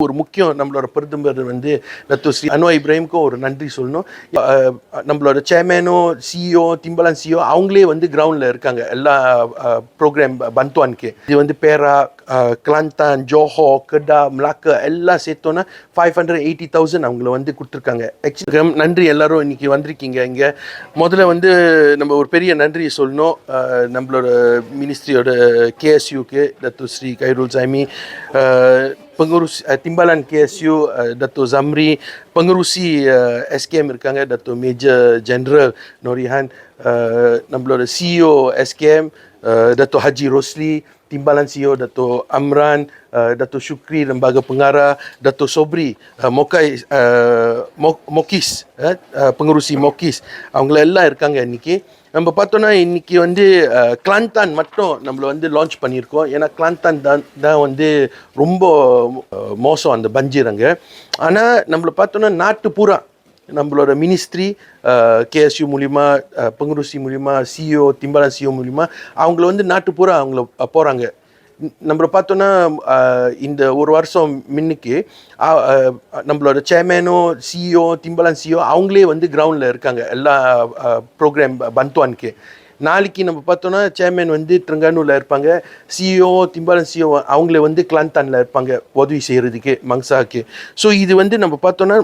ஒரு முக்கியம் நம்மளோட பிரதமர் வந்து டத்து ஸ்ரீ அன்வர் இப்ராஹிமுக்கும் ஒரு நன்றி சொல்லணும். நம்மளோட சேர்மேனோ சிஇஓ திம்பலான் சிஇஓ அவங்களே வந்து கிரவுண்டில் இருக்காங்க எல்லா ப்ரோக்ராம் பந்துவானுக்கு. இது வந்து பேரா கிளாந்தான் ஜோஹோ கெடா மிளாக்கா எல்லாம் சேர்த்தோன்னா 580,000 அவங்கள வந்து கொடுத்துருக்காங்க. ஆக்சுவலி நன்றி எல்லாரும் இன்னைக்கு வந்திருக்கீங்க. இங்கே முதல்ல வந்து நம்ம ஒரு பெரிய நன்றி சொல்லணும் நம்மளோட மினிஸ்ட்ரியோட கேஎஸ்யூக்கு Datuk Sri Khairul Jaimi, pengurus timbalan KSU Dato' Zamri, pengerusi SKM இருக்காங்க Dato' Major General Norihan, நம்மளோட CEO SKM Dato' Haji Rosli, timbalan CEO Dato' Amran, Dato' Shukri Lembaga Pengarah, Dato' Sobri Mokis, pengerusi Mokis, அவங்கள எல்லாம் இருக்காங்க இன்னைக்கு. நம்ம பார்த்தோன்னா இன்றைக்கி வந்து கிளாந்தான் மட்டும் நம்மளை வந்து லான்ச் பண்ணியிருக்கோம். ஏன்னா கிளாந்தான் தான் வந்து ரொம்ப மோசம் அந்த பஞ்சீரங்க. ஆனால் நம்மளை பார்த்தோன்னா நாட்டு பூரா நம்மளோட மினிஸ்ட்ரி கேஎஸ்யூ மூலிமா பெங்குருசி மூலிமா சிஇஓ திம்பாலன் சிஇஓ மூலிமா அவங்கள வந்து நாட்டு பூரா அவங்கள போகிறாங்க. நம்மளை பார்த்தோன்னா இந்த ஒரு வருஷம் முன்னுக்கு நம்மளோட சேர்மேனோ சிஇஓ திம்பலான் சிஇஓ அவங்களே வந்து கிரவுண்டில் இருக்காங்க எல்லா ப்ரோக்ராம் பந்துவானுக்கு. நாளைக்கு நம்ம பார்த்தோன்னா சேர்மேன் வந்து ட்ரங்கானூரில் இருப்பாங்க, சிஇஓ திம்பாலன் சிஇஓ அவங்களே வந்து கிளாந்தானில் இருப்பாங்க உதவி செய்கிறதுக்கு மங்சாவுக்கு. ஸோ இது வந்து நம்ம பார்த்தோன்னா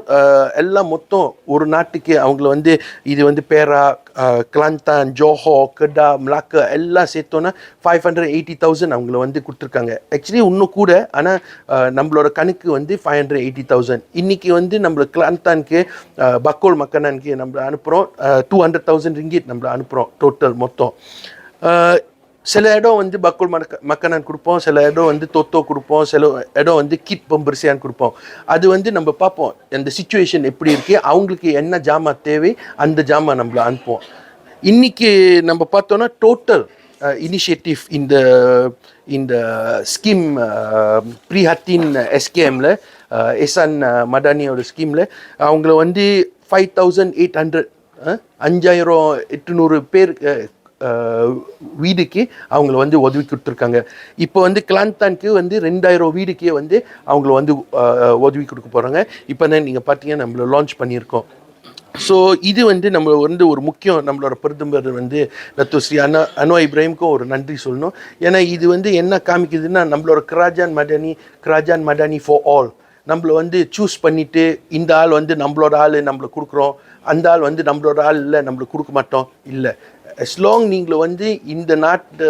எல்லாம் மொத்தம் ஒரு நாட்டுக்கு அவங்கள வந்து இது வந்து பேரா கிளாந்தான் ஜோஹோ கெடா மிளாக்கா எல்லாம் சேர்த்தோன்னா 580,000 அவங்கள வந்து கொடுத்துருக்காங்க. ஆக்சுவலி இன்னும் கூட, ஆனால் நம்மளோட கணக்கு வந்து 580,000. இன்றைக்கி வந்து நம்மள கிளாந்தானுக்கு பக்கோல் மக்கனானுக்கு நம்ம அனுப்புகிறோம் 200,000 ரிங்கிட் நம்மள அனுப்புகிறோம் டோட்டல் மொத்தம். சில இடம் வந்து பக்கோல் மக்கனான் கொடுப்போம், சில இடம் வந்து தொத்தோ கொடுப்போம், சில இடம் வந்து கிட் பம்பரிசியான்னு கொடுப்போம். அது வந்து நம்ம பார்ப்போம் அந்த சிச்சுவேஷன் எப்படி இருக்குது, அவங்களுக்கு என்ன ஜாமா தேவை அந்த ஜாமா நம்மள அனுப்புவோம். இன்றைக்கி நம்ம பார்த்தோன்னா டோட்டல் இனிஷியேட்டிவ் இந்த ஸ்கீம் ப்ரீஹத்தின் எஸ்கேஎம்மில் எஸ்ஆன் மடானியோட ஸ்கீமில் அவங்கள வந்து 5,800 5,800 பேர் வீடுக்கு அவங்கள வந்து உதவி கொடுத்துருக்காங்க. இப்போ வந்து கிளாந்தானுக்கு வந்து 2,000 வீடுக்கே வந்து அவங்கள வந்து உதவி கொடுக்க போகிறாங்க. இப்போ தான் நீங்கள் பார்த்தீங்கன்னா நம்மள லான்ச் பண்ணியிருக்கோம். ஸோ இது வந்து நம்ம வந்து ஒரு முக்கியம் நம்மளோட பிரதமர் வந்து டத்து ஸ்ரீ அன்வர் இப்ராஹிமுக்கும் ஒரு நன்றி சொல்லணும். ஏன்னா இது வந்து என்ன காமிக்குதுன்னா நம்மளோட கிராஜான் மடானி ஃபார் ஆல் நம்மளை வந்து சூஸ் பண்ணிவிட்டு இந்த ஆள் வந்து நம்மளோட ஆள் நம்மளை கொடுக்குறோம், அந்த ஆள் வந்து நம்மளோட ஆள் இல்லை நம்மளுக்கு கொடுக்க மாட்டோம் இல்லை. அஸ்லாங் நீங்கள் வந்து இந்த நாட்டு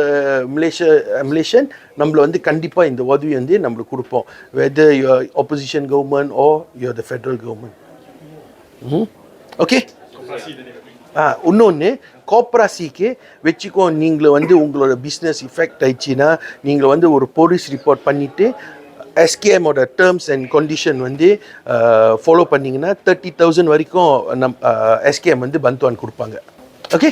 மலேசியன் நம்மளை வந்து கண்டிப்பாக இந்த உதவி வந்து நம்மளுக்கு கொடுப்போம், whether your opposition government or your the federal government. Okay. இன்னொன்று கோப்ராசிக்கு வச்சுக்கோ, நீங்கள் வந்து உங்களோட பிஸ்னஸ் இஃபெக்ட் ஆயிடுச்சுன்னா நீங்கள் வந்து ஒரு போலீஸ் ரிப்போர்ட் பண்ணிவிட்டு எஸ்கேஎம்மோட டேர்ம்ஸ் அண்ட் கண்டிஷன் வந்து ஃபாலோ பண்ணிங்கன்னா 30,000 வரைக்கும் எஸ்கேஎம் வந்து பந்துவான் கொடுப்பாங்க. ஓகே.